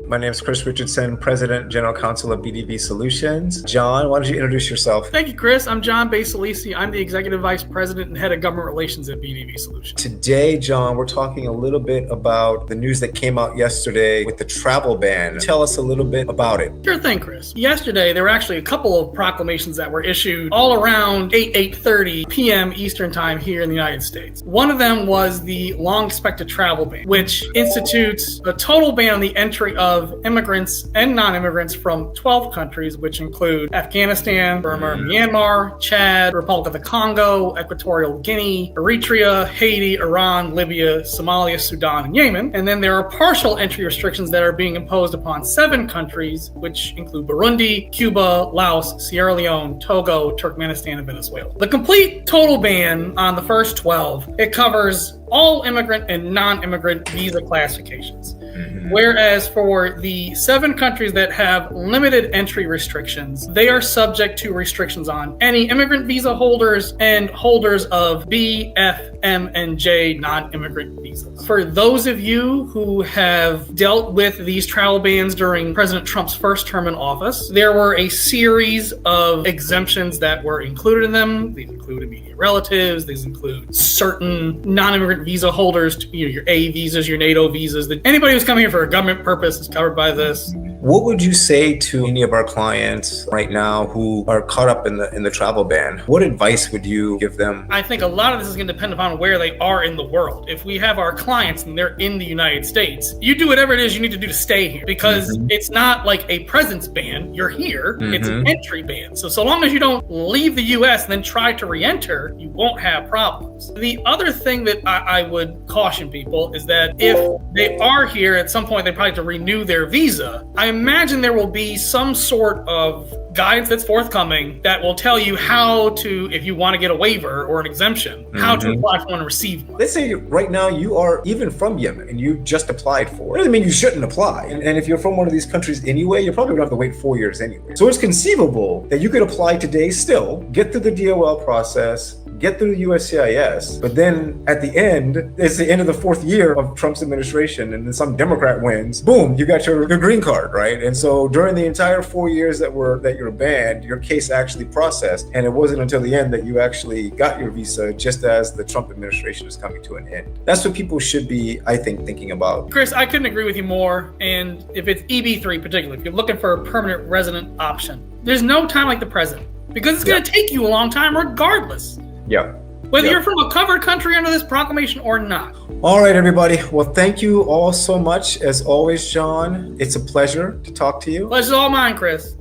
My name is Chris Richardson, President, General Counsel of BDV Solutions. John, why don't you introduce yourself? Thank you, Chris. I'm John Basilisi. I'm the Executive Vice President and Head of Government Relations at BDV Solutions. Today, John, we're talking a little bit about the news that came out yesterday with the travel ban. Tell us a little bit about it. Sure thing, Chris. Yesterday, there were actually a couple of proclamations that were issued all around 8:30 p.m. Eastern Time here in the United States. One of them was the long-expected travel ban, which institutes a total ban on the entry of immigrants and non-immigrants from 12 countries, which include Afghanistan, Burma, Myanmar, Chad, Republic of the Congo, Equatorial Guinea, Eritrea, Haiti, Iran, Libya, Somalia, Sudan, and Yemen. And then there are partial entry restrictions that are being imposed upon 7 countries, which include Burundi, Cuba, Laos, Sierra Leone, Togo, Turkmenistan, and Venezuela. The complete total ban on the first 12, it covers all immigrant and non-immigrant visa classifications. Whereas for the 7 countries that have limited entry restrictions, they are subject to restrictions on any immigrant visa holders and holders of B, F, M, and J non-immigrant visas. For those of you who have dealt with these travel bans during President Trump's first term in office, there were a series of exemptions that were included in them. These include immediate relatives. These include certain non-immigrant visa holders, your A visas, your NATO visas. Anybody who's coming here for a government purpose is covered by this. What would you say to any of our clients right now who are caught up in the travel ban? What advice would you give them? I think a lot of this is going to depend upon where they are in the world. If we have our clients and they're in the United States, you do whatever it is you need to do to stay here, because it's not like a presence ban. You're here. It's an entry ban. So long as you don't leave the U.S. and then try to re-enter, you won't have problems. The other thing that I would caution people is that if they are here, at some point they probably have to renew their visa. I imagine there will be some sort of guidance that's forthcoming that will tell you how to, if you want to get a waiver or an exemption, how to apply for one and receive one. Let's say right now you are even from Yemen and you just applied for it. It doesn't mean you shouldn't apply. And if you're from one of these countries anyway, you probably would have to wait 4 years anyway. So it's conceivable that you could apply today still, get through the DOL process, get through the USCIS, but then at the end, it's the end of the 4th year of Trump's administration, and then some Democrat wins, boom, you got your green card, right? And so during the entire 4 years that you're banned, your case actually processed, and it wasn't until the end that you actually got your visa, just as the Trump administration is coming to an end. That's what people should be, I think, thinking about. Chris, I couldn't agree with you more. And if it's EB3 particularly, if you're looking for a permanent resident option, there's no time like the present, because it's going to take you a long time regardless. Yeah. Whether you're from a covered country under this proclamation or not. All right, everybody. Well, thank you all so much. As always, John, it's a pleasure to talk to you. Pleasure's all mine, Chris.